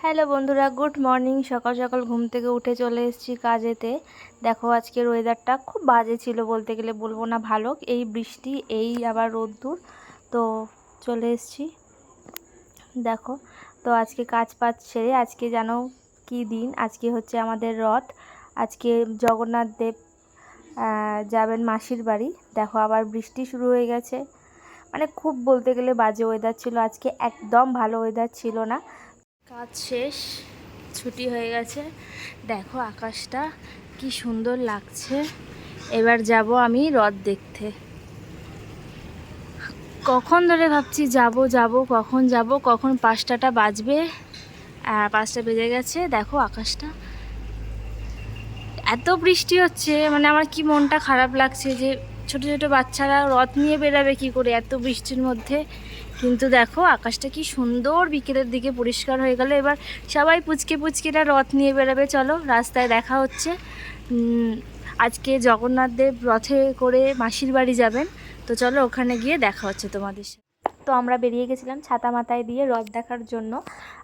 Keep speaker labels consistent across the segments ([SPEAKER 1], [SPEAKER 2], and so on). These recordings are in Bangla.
[SPEAKER 1] হ্যালো বন্ধুরা, গুড মর্নিং। সকাল সকাল ঘুম থেকে উঠে চলে এসেছি কাজেতে। দেখো আজকের ওয়েদারটা খুব বাজে ছিল, বলতে গেলে বলবো না ভালো। এই বৃষ্টি, এই আবার রোদ্দুর, তো চলে এসেছি। দেখো, তো আজকে কাজ পাজ ছেড়ে আজকে জানো কি দিন, আজকে হচ্ছে আমাদের রথ। আজকে জগন্নাথ দেব যাবেন মাসির বাড়ি। দেখো আবার বৃষ্টি শুরু হয়ে গেছে, মানে খুব বলতে গেলে বাজে ওয়েদার ছিল আজকে, একদম ভালো ওয়েদার ছিল না। কাজ শেষ, ছুটি হয়ে গেছে। দেখো আকাশটা কি সুন্দর লাগছে। এবার যাব আমি রথ দেখতে। কখন ধরে ভাবছি যাব যাব, কখন যাব, কখন 5টা বাজবে। 5টা বেজে গেছে। দেখো আকাশটা, এত বৃষ্টি হচ্ছে, মানে আমার কি মনটা খারাপ লাগছে যে ছোট ছোট বাচ্চারা রথ নিয়ে বেরাবে কি করে এত বৃষ্টির মধ্যে। কিন্তু দেখো আকাশটা কি সুন্দর, বিকেলের দিকে পরিষ্কার হয়ে গেল। এবার সবাই পুচকে পুচকেরা রথ নিয়ে বেরাবে। চলো, রাস্তায় দেখা হচ্ছে। আজকে জগন্নাথ দেব রথে করে মাসির বাড়ি যাবেন, তো চলো ওখানে গিয়ে দেখা হচ্ছে তোমাদের সাথে। তো আমরা বেরিয়ে গেছিলাম ছাতা মাথায় দিয়ে রথ দেখার জন্য।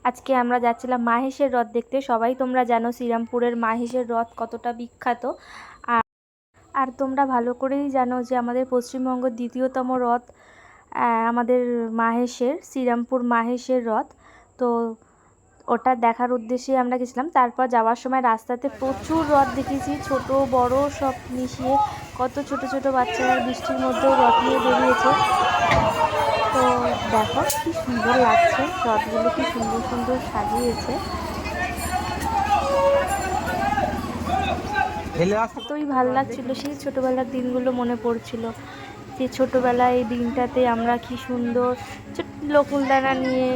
[SPEAKER 1] আজকে আমরা যাচ্ছিলাম মাহেশের রথ দেখতে। সবাই তোমরা জানো শ্রীরামপুরের মাহেশের রথ কতটা বিখ্যাত। আর তোমরা ভালো করেই জানো যে আমাদের পশ্চিমবঙ্গের দ্বিতীয়তম রথ আমাদের মাহেশের, শ্রীরামপুর মাহেশের রথ। তো ওটা দেখার উদ্দেশ্যে আমরা গেছিলাম। তারপর যাওয়ার সময় রাস্তাতে প্রচুর রথ দেখেছি, ছোট বড় সব মিশিয়ে। কত ছোট ছোট বাচ্চারা বৃষ্টির মধ্যেও রথ নিয়ে বেরিয়েছে। তো দেখো কি সুন্দর লাগছে, রথগুলো কি সুন্দর সুন্দর সাজিয়েছে। এতই ভালো লাগছিল, সেই ছোটোবেলার দিনগুলো মনে পড়ছিল যে ছোটোবেলায় এই দিনটাতে আমরা কি সুন্দর লোকুলদানা নিয়ে,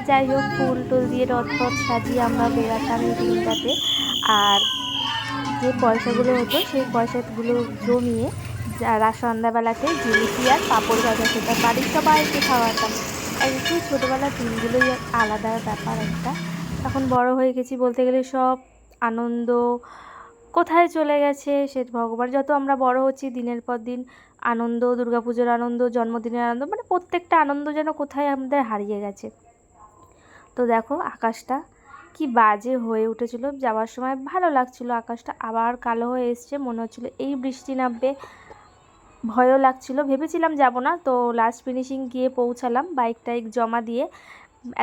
[SPEAKER 1] যাই হোক ফুল টুল দিয়ে রথ ফথ সাজিয়ে আমরা বেড়াতাম এই দিনটাতে। আর যে পয়সাগুলো হতো সেই পয়সাগুলো জমিয়ে যারা সন্ধ্যাবেলাতে জিলিপি আর পাঁপড় ভাজা খেতাম, বাড়ির সবাইকে খাওয়াতাম। আর সেই ছোটোবেলার দিনগুলোই আলাদা ব্যাপার একটা। এখন বড় হয়ে গেছি, বলতে গেলে সব আনন্দ কোথায় চলে গেছে সে ভগবান। যত আমরা বড় হচ্ছি দিনের পর দিন আনন্দ, দুর্গাপুজোর আনন্দ, জন্মদিনের আনন্দ, মানে প্রত্যেকটা আনন্দ যেন কোথায় আমাদের হারিয়ে গেছে। তো দেখো আকাশটা কি বাজে হয়ে উঠেছিল, যাওয়ার সময় ভালো লাগছিল। আকাশটা আবার কালো হয়ে এসছে, মনে হচ্ছিল এই বৃষ্টি নামবে। ভয়ও লাগছিল, ভেবেছিলাম যাব না। তো লাস্ট ফিনিশিং গিয়ে পৌঁছালাম বাইক টাইক জমা দিয়ে।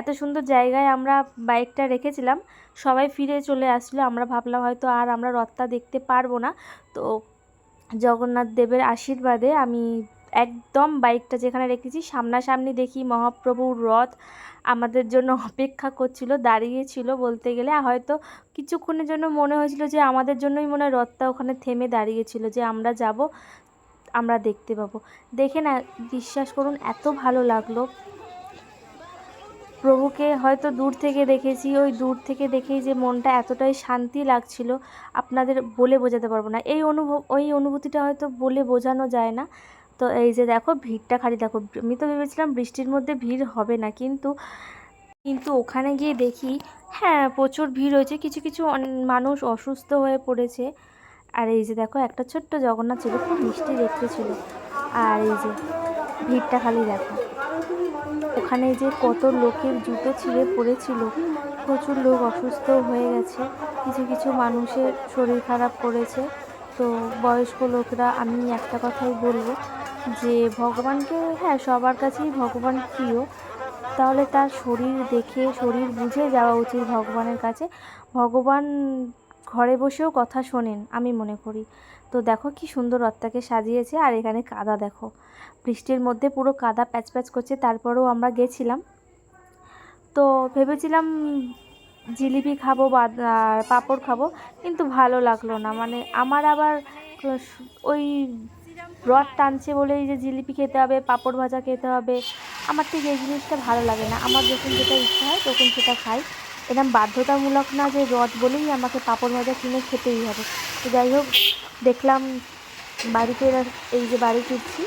[SPEAKER 1] এত সুন্দর জায়গায় আমরা বাইকটা রেখেছিলাম, সবাই ফিরে চলে আসলো। আমরা ভাবলাম হয়তো আর আমরা রথটা দেখতে পারবো না। তো জগন্নাথ দেবের আশীর্বাদে আমি একদম বাইকটা যেখানে রেখেছি সামনাসামনি দেখি মহাপ্রভুর রথ আমাদের জন্য অপেক্ষা করছিল, দাঁড়িয়েছিল বলতে গেলে। হয়তো কিছুক্ষণের জন্য মনে হয়েছিল যে আমাদের জন্যই মনে হয় রথটা ওখানে থেমে দাঁড়িয়েছিল, যে আমরা যাব, আমরা দেখতে পাবো। দেখে না, বিশ্বাস করুন এত ভালো লাগলো। প্রভুকে হয়তো দূর থেকে দেখেছি, ওই দূর থেকে দেখেই যে মনটা এতটাই শান্তি লাগছিল, আপনাদের বলে বোঝাতে পারবো না। ওই অনুভূতিটা হয়তো বলে বোঝানো যায় না। তো এই যে দেখো ভিড়টা খালি দেখো, আমি তো ভেবেছিলাম বৃষ্টির মধ্যে ভিড় হবে না, কিন্তু কিন্তু ওখানে গিয়ে দেখি হ্যাঁ প্রচুর ভিড় হয়েছে, কিছু কিছু মানুষ অসুস্থ হয়ে পড়েছে। আর এই যে দেখো একটা ছোট্ট জগন্নাথ ছিল, খুব মিষ্টি দেখতে ছিল। আর এই যে ভিড়টা খালি দেখো, ওখানে যে কত লোকের জুতো ছিঁড়ে পড়েছিল, প্রচুর লোক অসুস্থ হয়ে গেছে, কিছু কিছু মানুষের শরীর খারাপ করেছে। তো বয়স্ক লোকরা, আমি একটা কথাই বলবো যে ভগবানকে, হ্যাঁ সবার কাছেই ভগবান প্রিয়, তাহলে তার শরীর দেখে শরীর বুঝে যাওয়া উচিত ভগবানের কাছে। ভগবান ঘরে বসেও কথা শোনেন আমি মনে করি। তো দেখো কি সুন্দর রথটাকে সাজিয়েছে। আর এখানে কাদা দেখো, বৃষ্টির মধ্যে পুরো কাদা প্যাচ প্যাচ করছে। তারপরেও আমরা গেছিলাম। তো ভেবেছিলাম জিলিপি খাবো বা আর পাঁপড় খাবো, কিন্তু ভালো লাগলো না। মানে আমার আবার ওই রথ টানছে বলেই যে জিলিপি খেতে হবে, পাঁপড় ভাজা খেতে হবে, আমার ঠিক এই জিনিসটা ভালো লাগে না। আমার যখন যেটা ইচ্ছা হয় তখন সেটা খাই। এরকম বাধ্যতামূলক না যে রথ বলেই আমাকে পাঁপড় ভাজা কিনে খেতেই হবে। তো যাই হোক, দেখলাম বাড়ি ফেরার, এই যে বাড়ি ফিরছি,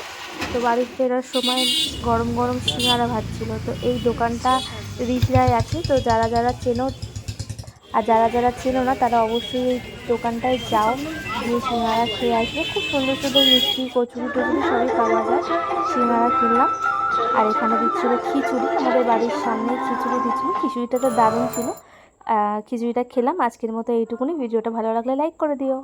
[SPEAKER 1] তো বাড়ি ফেরার সময় গরম গরম সিঙাড়া ভাজছিল। তো এই দোকানটা রিচড়ায় আছে, তো যারা যারা চেনো আর যারা যারা চেনো না তারা অবশ্যই এই দোকানটায় যাও, গিয়ে সিঙাড়া খেয়ে আসবে। খুব সুন্দর সুন্দর মিষ্টি কচুরি টচুরি সবই পাওয়া যায়। সিঙাড়া কিনলাম। আর এখানে দিচ্ছিলো খিচুড়ি, আমাদের বাড়ির সামনে খিচুড়ি দিচ্ছিলো, খিচুড়িটা তো দারুণ ছিল। খিচুড়িটা খেলাম। আজকের মতো এইটুকুনি। ভিডিওটা ভালো লাগলে লাইক করে দিও।